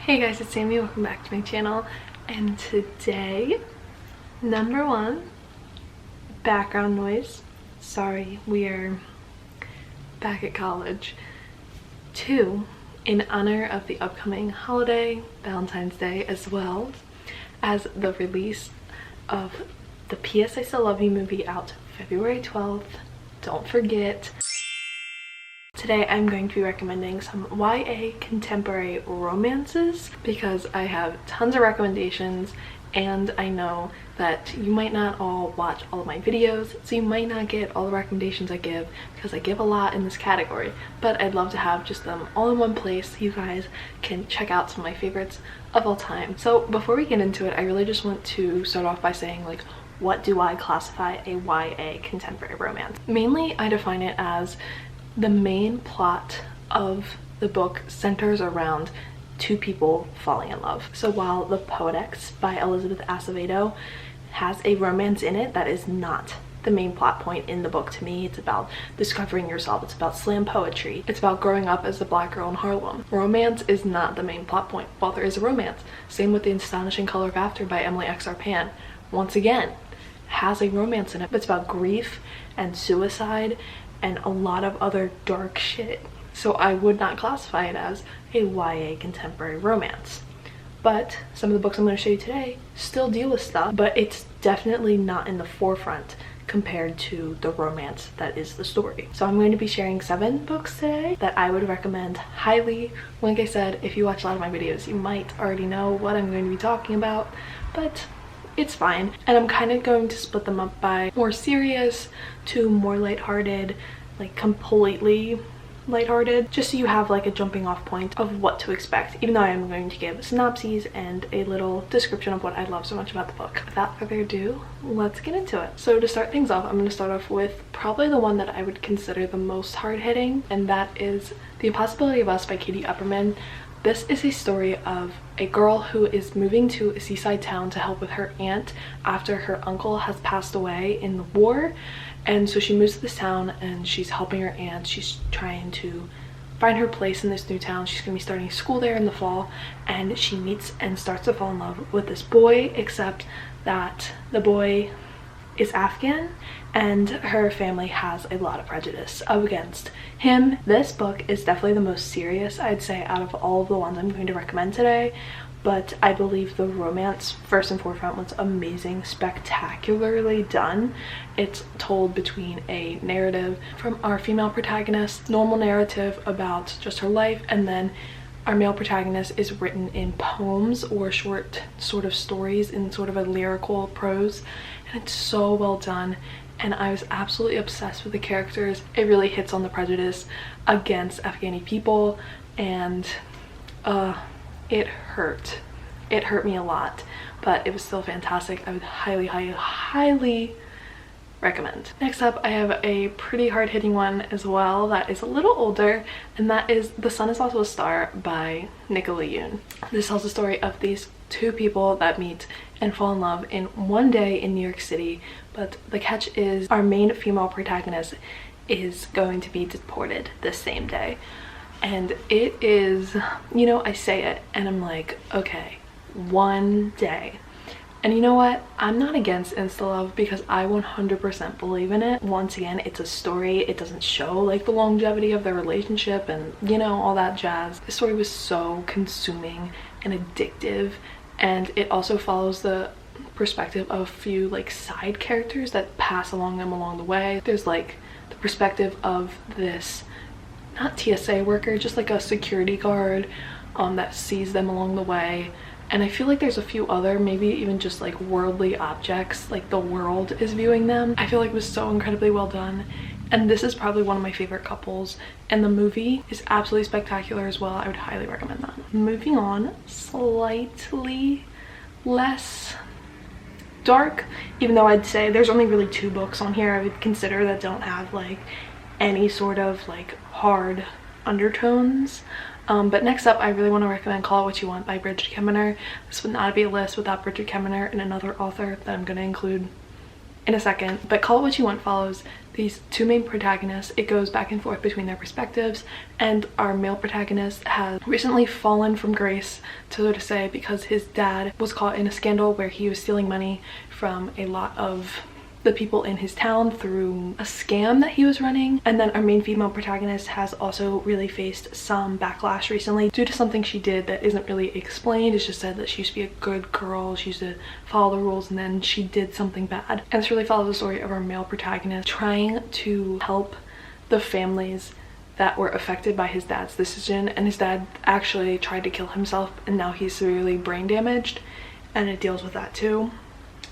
Hey guys, it's Sammy. Welcome back to my channel. And today, number one, background noise. Sorry, we are back at college. 2, in honor of the upcoming holiday, Valentine's Day, as well as the release of the P.S. I Still Love You movie out February 12th. Don't forget. Today I'm going to be recommending some YA contemporary romances because I have tons of recommendations and I know that you might not all watch all of my videos, so you might not get all the recommendations I give because I give a lot in this category, but I'd love to have just them all in one place so you guys can check out some of my favorites of all time. So before we get into it, I really just want to start off by saying, like, what do I classify a YA contemporary romance? Mainly I define it as the main plot of the book centers around two people falling in love. So while The Poetics by Elizabeth Acevedo has a romance in it, that is not the main plot point in the book to me. It's about discovering yourself. It's about slam poetry. It's about growing up as a black girl in Harlem. Romance is not the main plot point, while there is a romance. Same with The Astonishing Color of After by Emily X. Arpan. Once again, has a romance in it, but it's about grief and suicide and a lot of other dark shit. So I would not classify it as a YA contemporary romance. But some of the books I'm going to show you today still deal with stuff, but it's definitely not in the forefront compared to the romance that is the story. So I'm going to be sharing 7 books today that I would recommend highly. Like I said, if you watch a lot of my videos, you might already know what I'm going to be talking about, but it's fine. And I'm kind of going to split them up by more serious to more lighthearted, like completely lighthearted, just so you have like a jumping off point of what to expect, even though I am going to give synopses and a little description of what I love so much about the book. Without further ado, let's get into it. So to start things off, I'm going to start off with probably the one that I would consider the most hard-hitting, and that is The Impossibility of Us by Katie Upperman. This is a story of a girl who is moving to a seaside town to help with her aunt after her uncle has passed away in the war. And so she moves to this town and she's helping her aunt. She's trying to find her place in this new town. She's gonna be starting school there in the fall, and she meets and starts to fall in love with this boy, except that the boy is Afghan and her family has a lot of prejudice against him. This book is definitely the most serious, I'd say, out of all of the ones I'm going to recommend today, but I believe the romance first and forefront was amazing, spectacularly done. It's told between a narrative from our female protagonist, normal narrative about just her life, and then our male protagonist is written in poems or short sort of stories in sort of a lyrical prose, and it's so well done. And I was absolutely obsessed with the characters. It really hits on the prejudice against Afghani people, and it hurt. It hurt me a lot, but it was still fantastic. I would highly recommend. Next up, I have a pretty hard-hitting one as well that is a little older, and that is The Sun Is Also a Star by Nicola Yoon. This tells the story of these two people that meet and fall in love in one day in New York City, but the catch is our main female protagonist is going to be deported the same day. And it is, you know, I say it and I'm like, okay, one day. And you know what? I'm not against insta-love because I 100% believe in it. Once again, it's a story. It doesn't show like the longevity of their relationship and, you know, all that jazz. The story was so consuming and addictive, and it also follows the perspective of a few like side characters that pass along them along the way. There's like the perspective of this, not TSA worker, just like a security guard that sees them along the way. And I feel like there's a few other, maybe even just like worldly objects, like the world is viewing them. I feel like it was so incredibly well done. And this is probably one of my favorite couples. And the movie is absolutely spectacular as well. I would highly recommend that. Moving on, slightly less dark, even though I'd say there's only really 2 books on here I would consider that don't have like any sort of like hard undertones. But next up, I really want to recommend Call It What You Want by Bridget Kemmerer. This would not be a list without Bridget Kemmerer and another author that I'm going to include in a second. But Call It What You Want follows these two main protagonists. It goes back and forth between their perspectives, and our male protagonist has recently fallen from grace, so to say, because his dad was caught in a scandal where he was stealing money from a lot of the people in his town through a scam that he was running. And then our main female protagonist has also really faced some backlash recently due to something she did that isn't really explained. It's just said that she used to be a good girl, she used to follow the rules, and then she did something bad. And this really follows the story of our male protagonist trying to help the families that were affected by his dad's decision. And his dad actually tried to kill himself, and now he's severely brain damaged, and it deals with that too.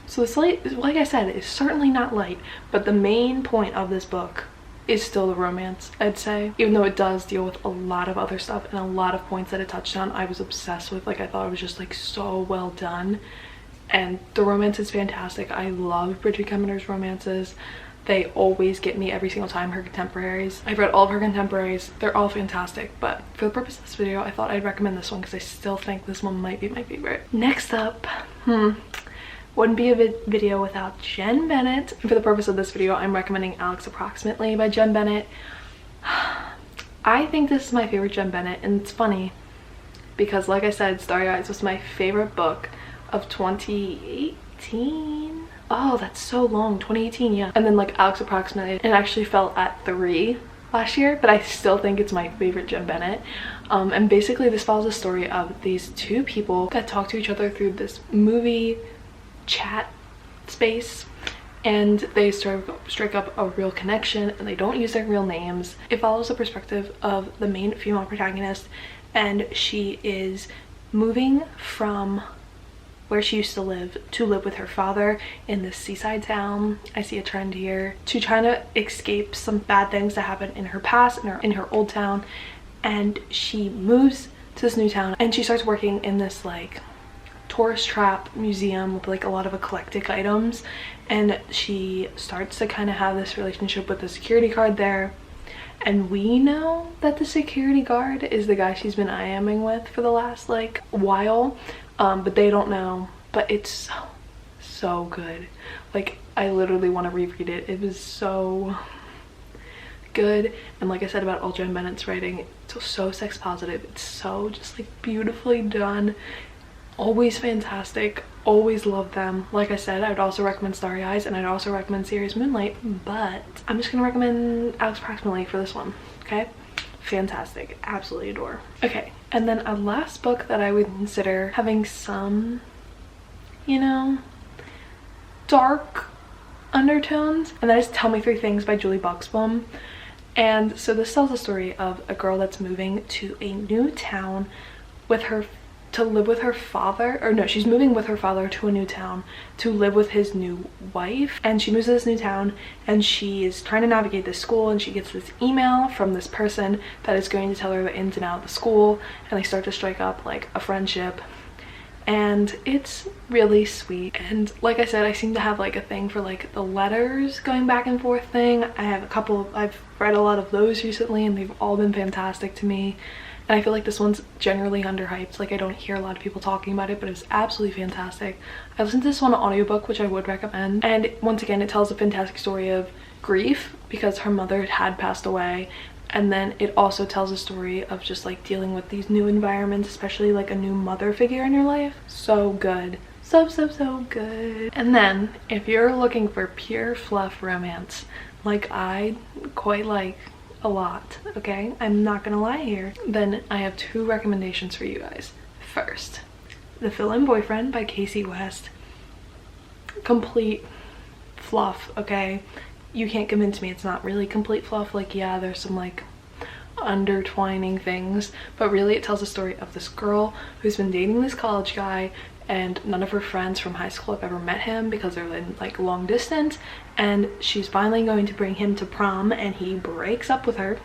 So this, like I said, is certainly not light, but the main point of this book is still the romance, I'd say. Even though it does deal with a lot of other stuff and a lot of points that it touched on, I was obsessed with. Like, I thought it was just like so well done, and the romance is fantastic. I love Bridget Kemmeter's romances. They always get me every single time. Her contemporaries, I've read all of her contemporaries, they're all fantastic, but for the purpose of this video I thought I'd recommend this one because I still think this one might be my favorite. Next up, wouldn't be a video without Jen Bennett. And for the purpose of this video, I'm recommending Alex Approximately by Jen Bennett. I think this is my favorite Jen Bennett, and it's funny because, like I said, Starry Eyes was my favorite book of 2018. Oh, that's so long, 2018, yeah. And then like Alex Approximately, it actually fell at 3 last year, but I still think it's my favorite Jen Bennett. And basically this follows the story of these two people that talk to each other through this movie chat space, and they strike up a real connection, and they don't use their real names. It follows the perspective of the main female protagonist, and she is moving from where she used to live with her father in this seaside town. I see a trend here, to trying to escape some bad things that happened in her past, in her old town. And she moves to this new town, and she starts working in this like tourist trap museum with like a lot of eclectic items, and she starts to kind of have this relationship with the security guard there. And we know that the security guard is the guy she's been IMing with for the last like while, but they don't know. But it's so good. Like, I literally want to reread it. It was so good. And like I said about all Jen Bennett's writing, it's so sex positive. It's so just like beautifully done. Always fantastic. Always love them. Like I said, I would also recommend Starry Eyes, and I'd also recommend Serious Moonlight, but I'm just gonna recommend Alex Approximately for this one, okay? Fantastic. Absolutely adore. Okay, and then a last book that I would consider having some, you know, dark undertones, and that is Tell Me Three Things by Julie Buxbaum. And so this tells the story of a girl that's moving to a new town with her to live with her father, or no, she's moving with her father to a new town to live with his new wife. And she moves to this new town, and she is trying to navigate this school, and she gets this email from this person that is going to tell her the ins and outs of the school, and they start to strike up like a friendship, and it's really sweet. And like I said, I seem to have like a thing for like the letters going back and forth thing. I've read a lot of those recently, and they've all been fantastic to me. And I feel like this one's generally underhyped. Like, I don't hear a lot of people talking about it, but it's absolutely fantastic. I listened to this one on audiobook, which I would recommend. And once again, it tells a fantastic story of grief because her mother had passed away. And then it also tells a story of just like dealing with these new environments, especially like a new mother figure in your life. So good. So good. And then if you're looking for pure fluff romance, like I quite like a lot, okay, I'm not gonna lie here, then I have two recommendations for you guys. First, The Fill-In Boyfriend by Casey West. Complete fluff, okay? You can't convince me it's not really complete fluff. Like, yeah, there's some like undertwining things, but really it tells the story of this girl who's been dating this college guy, and none of her friends from high school have ever met him because they're in like long distance, and she's finally going to bring him to prom, and he breaks up with her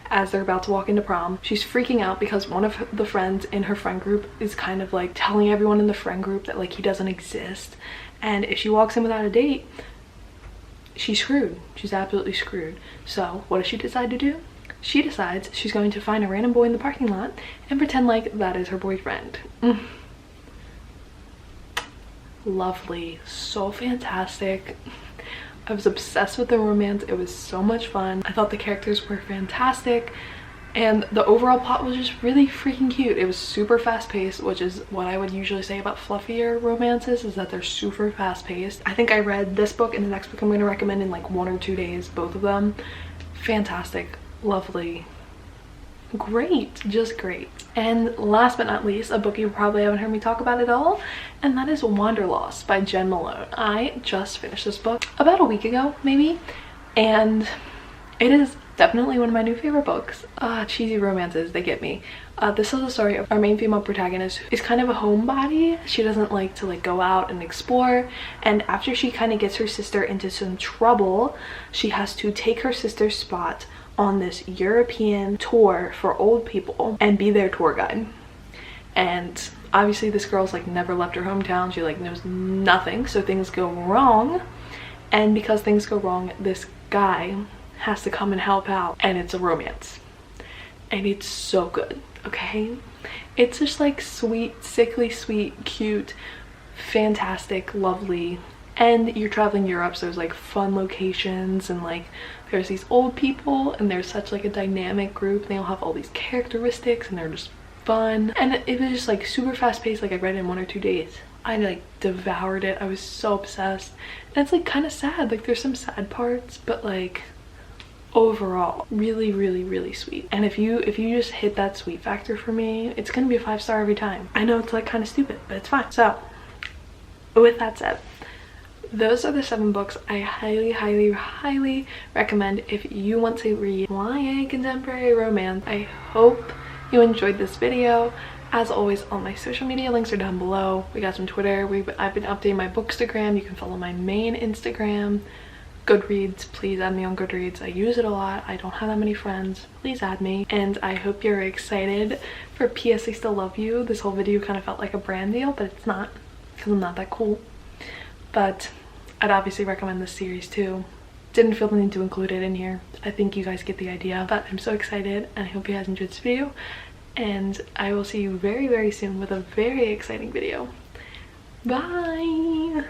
as they're about to walk into prom. She's freaking out because one of the friends in her friend group is kind of like telling everyone in the friend group that like he doesn't exist, and if she walks in without a date, she's screwed. She's absolutely screwed. So what does she decide to do? She decides she's going to find a random boy in the parking lot and pretend like that is her boyfriend. lovely, so fantastic. I was obsessed with the romance. It was so much fun. I thought the characters were fantastic, and the overall plot was just really freaking cute. It was super fast-paced, which is what I would usually say about fluffier romances, is that they're super fast-paced. I think I read this book and the next book I'm going to recommend in like 1 or 2 days, both of them. Fantastic, lovely, great, just great. And last but not least, a book you probably haven't heard me talk about at all, and that is Wanderlost by Jen Malone. I just finished this book about a week ago, maybe, and it is definitely one of my new favorite books. Cheesy romances, they get me. This is the story of our main female protagonist, who is kind of a homebody. She doesn't like to go out and explore, and after she kind of gets her sister into some trouble, she has to take her sister's spot on this European tour for old people and be their tour guide. And obviously this girl's like never left her hometown. She like knows nothing, so things go wrong, and because things go wrong, this guy has to come and help out, and it's a romance, and it's so good. Okay, it's just like sweet, sickly sweet, cute, fantastic, lovely. And you're traveling Europe, so there's like fun locations, and like there's these old people, and there's such like a dynamic group, and they all have all these characteristics, and they're just fun. And it was just like super fast paced. Like I read it in 1 or 2 days. I like devoured it. I was so obsessed, and it's like kind of sad. Like there's some sad parts, but like overall really, really, really sweet. And if you just hit that sweet factor for me, it's gonna be a 5-star every time. I know it's like kind of stupid, but it's fine. So with that said, those are the 7 books I highly, highly, highly recommend if you want to read YA contemporary romance. I hope you enjoyed this video. As always, all my social media links are down below. We got some Twitter. I've been updating my bookstagram. You can follow my main Instagram. Goodreads, please add me on Goodreads. I use it a lot. I don't have that many friends. Please add me. And I hope you're excited for P.S. I Still Love You. This whole video kind of felt like a brand deal, but it's not, because I'm not that cool. But I'd obviously recommend this series too. Didn't feel the need to include it in here. I think you guys get the idea. But I'm so excited, and I hope you guys enjoyed this video. And I will see you very, very soon with a very exciting video. Bye!